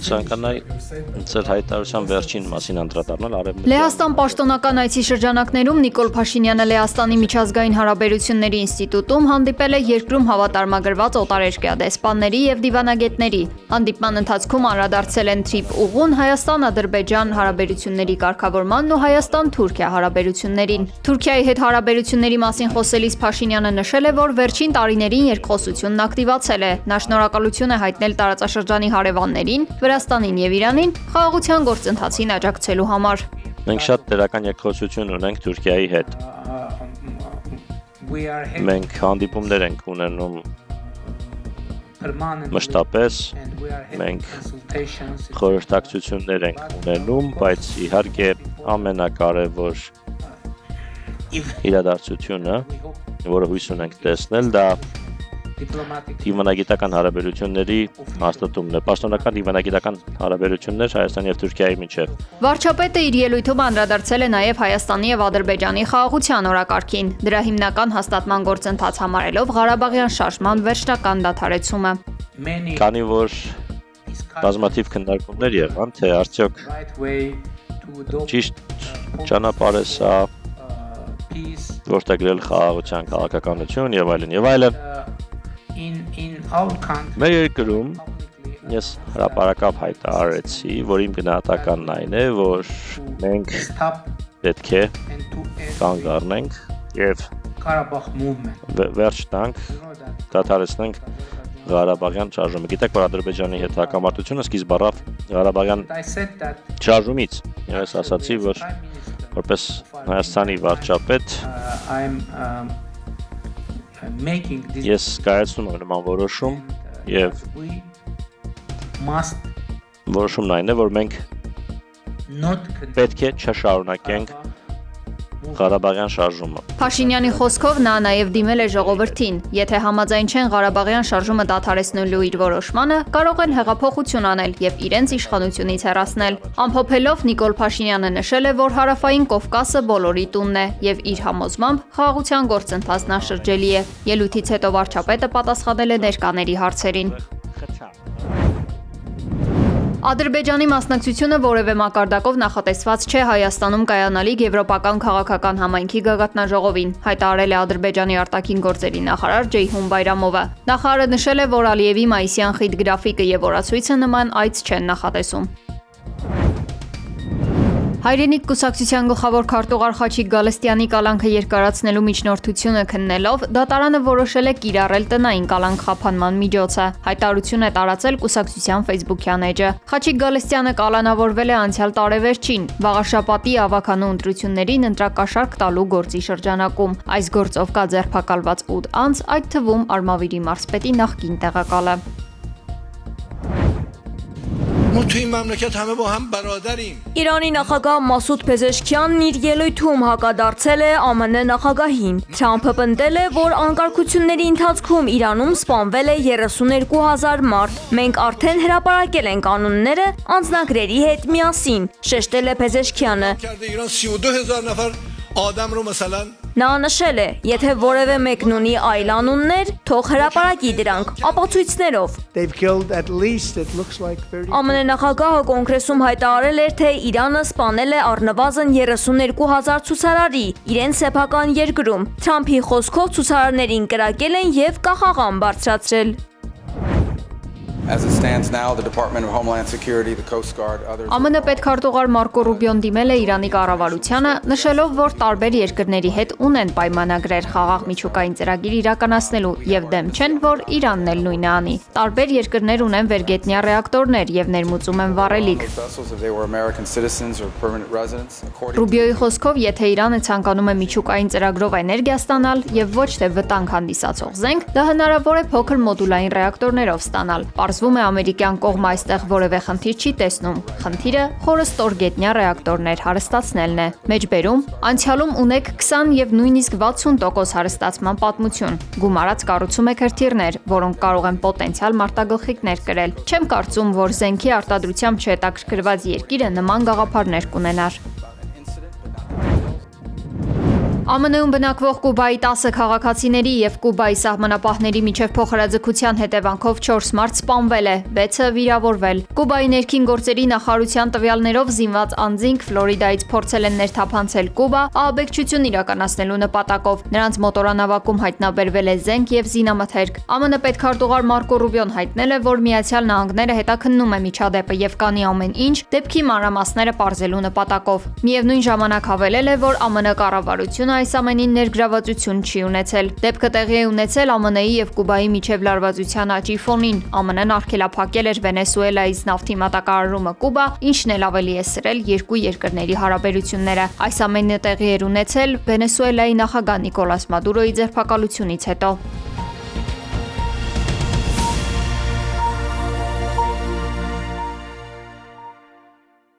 ցանկանայի ծեր հայտարարության վերջին մասին անդրադառնալ արևմտյան Լեհաստան պաշտոնական այցի շրջանակներում Նիկոլ Փաշինյանը Լեհաստանի միջազգային հարաբերությունների ինստիտուտում հանդիպել է երկրում հավատարմագրված օտարերկրյա դեսպանների եւ դիվանագետների։ Հանդիպման ընթացքում անդրադարձել են թրիփ ուղուն Հայաստան-Ադրբեջան հարաբերությունների կարգավորմանն ու Հայաստան-Թուրքիա հարաբերություններին։ Թուրքիայի հետ հարաբերությունների մասին խոսելիս Փաշինյանը նշել է, որ վերջին տարիներին երկխոսությունն ակտիվացել է։ Նա շնորհակալություն է հայտնել տարածաշրջանի հարևաններին, Վրաստանին եւ Իրանին խաղաղության գործընթացին աջակցելու համար։ Մենք շատ դրական երկխոսություն ունենք Թուրքիայի հետ։ Մենք հանդիպումներ ենք ունենում մշտապես, մենք խորհրդակցություններ ենք ունենում, բայց իհարկե ամենակարևոր իրադարձությունը, որը հույս ունենք տեսնել, դա դիվանագիտական հարաբերությունների հաստատումն է, պաշտոնական դիվանագիտական հարաբերություններ Հայաստանի եւ Թուրքիայի միջև։ Վարչապետը իր ելույթում անդրադարձել է նաեւ Հայաստանի եւ Ադրբեջանի խաղաղության օրակարգին, դրա հիմնական հաստատման գործընթաց համարելով Ղարաբաղյան շարժման վերջնական դադարեցումը։ Քանի որ բազմաթիվ քննարկումներ եղան, թե արդյոք ճիշտ ճանապարհ է սա որտեղ գրել խաղաղության քաղաքականություն եւ այլն եւ այլն։ Մեր երկրում ես հրապարակավ հայտարարեցի, որ իմ գնահատականն այն է, որ մենք պետք է կանգ առնենք եւ վերջ տանք, դադարեցնենք Ղարաբաղյան շարժումը։ Գիտեք, որ Ադրբեջանի հետ հակամարտությունը սկիզբ առավ Ղարաբաղյան շարժումից։ Ես ասացի, որ որպես Հայաստանի վարչապետ ես կայացնում եմ նման որոշում եւ որոշումն այն է, որ մենք պետք է չշարունակենք Ղարաբաղյան շարժումը։ Փաշինյանի խոսքով նա նաև դիմել է ժողովրդին, եթե համաձայն չեն Ղարաբաղյան շարժումը դադարեցնելու իր որոշմանը, կարող են հեղափոխություն անել եւ իրենց իշխանությունից հեռացնել։ Ամփոփելով Նիկոլ Փաշինյանը նշել է, որ Հարավային Կովկասը բոլորի տունն է եւ իր համոզմամբ խաղաղության գործընթացն անշրջելի է։ Ելույթից հետո վարչապետը պատասխանել է ներկաների հարցերին։ Ադրբեջանի մասնակցությունը որևէ մակարդակով նախատեսված չէ Հայաստանում կայանալիք եվրոպական քաղաքական համայնքի գագաթնաժողովին, հայտարարել է Ադրբեջանի արտաքին գործերի նախարար Ջեյհուն Բայրամովը։ Նախարարը նշել է, որ Ալիևի մայիսյան խիտ գրաֆիկը եւ օրացույցը նման այց չեն նախատեսում։ Հայրենիք կուսակցության գլխավոր քարտուղար Խաչիկ Գալստյանի կալանքը երկարացնելու միջնորդությունը քննելով դատարանը որոշել է կիրառել տնային կալանք խափանման միջոցը։ Հայտարարություն է տարածել կուսակցության Facebook-յան էջը։ Խաչիկ Գալստյանը կալանավորվել է անցյալ տարեվերջին վաղաշաբաթի ավականու ընտրություններին ընտրակաշառք տալու գործի շրջանակում։ Այս գործով կա ձերբակալված 8 անձ, այդ թվում Արմավիրի մարզպետի նախկին տեղակալը։ Իրանի նախագահ Մասուդ Փեզեշքյանն իր ելույթում հակադարձել է ԱՄՆ նախագահին։ Թրամփը պնդել է, որ անկարգությունների ընթացքում Իրանում սպանվել է 32,000 մարդ։ Մենք արդեն հրապարակել ենք կանոնները անձնագրերի հետ միասին, շեշտել է Փեզեշքյանը։ Նա նշել է, եթե որևէ մեկն ունի այլ անուններ, թող հրապարակի դրանք ապացույցներով։ ԱՄՆ նախագահը կոնգրեսում հայտարարել էր, թե Իրանը սպանել է առնվազն 32,000 ցուցարարի իրենց սեփական երկրում։ Թրամփի խոսքով ցուցարարներին կրակել են եւ կախաղան բարձրացրել։ ԱՄՆ պետքարտուղար Մարկո Ռուբիոն դիմել է Իրանի կառավարությանը, նշելով, որ տարբեր երկրների հետ ունեն պայմանագրեր խաղաղ միջուկային ծրագիր իրականացնելու եւ դեմ չեն, որ Իրանն էլ նույնը անի։ Տարբեր երկրներ ունեն վերգետնյա ռեակտորներ եւ ներմուծում են վառելիք։ Ռուբիոյի խոսքով, եթե Իրանը ցանկանում է միջուկային ծրագրով էներգիա ստանալ եւ ոչ թե վտանգ հանդիսացող զենք, դա հնարավոր է փոքր մոդուլային ռեակտորներով ստանալ։ Պարզվում է ամերիկյան կողմը այստեղ որևէ խնդիր չի տեսնում։ Խնդիրը խորը ստորգետնյա ռեակտորներ հարստացնելն է։ Մեջբերում անցյալում ունեք 20 եւ նույնիսկ 60% հարստացման պատմություն։ Գումարած կառուցում եք հրթիռներ, որոնք կարող են պոտենցիալ մարտագլխիկներ կրել։ Չեմ կարծում, որ զենքի արտադրությամբ չհետաքրքրված երկիրը նման գաղափարներ կունենար։ ԱՄՆ-ում բնակվող Կուբայի 10 քաղաքացիների եւ Կուբայի սահմանապահների միջև փոխհրաձգության հետևանքով 4 մարդ սպանվել է, 6-ը վիրավորվել։ Կուբայի ներքին գործերի նախարարության տվյալներով զինված անձինք Ֆլորիդայից փորձել են ներթափանցել Կուբա ահաբեկչություն իրականացնելու նպատակով։ Նրանց մոտորանավակում հայտնաբերվել է զենք եւ զինամթերք։ ԱՄՆ պետքարտուղար Մարկո Ռուբիոն հայտնել է, որ Միացյալ Նահանգները հետաքննում է միջադեպը եւ կանի ամեն ինչ դեպքի մանրամասները պարզելու նպատակով։ Միևնույն ժամանակ հավելել է, որ ԱՄՆ կառավարությունը այս ամենին ներգրավվածություն չի ունեցել։ Դեպքը տեղի է ունեցել ԱՄՆ-ի եւ Կուբայի միջև լարվածության աճի ֆոնին։ ԱՄՆ-ն արգելափակել էր Վենեսուելայից նավթի մատակարարումը Կուբա, ինչն էլ ավելի է սրել երկու երկրների հարաբերությունները։ Այս ամենը տեղի էր ունեցել Վենեսուելայի նախագահ Նիկոլաս Մադուրոյի ձերբակալությունից հետո։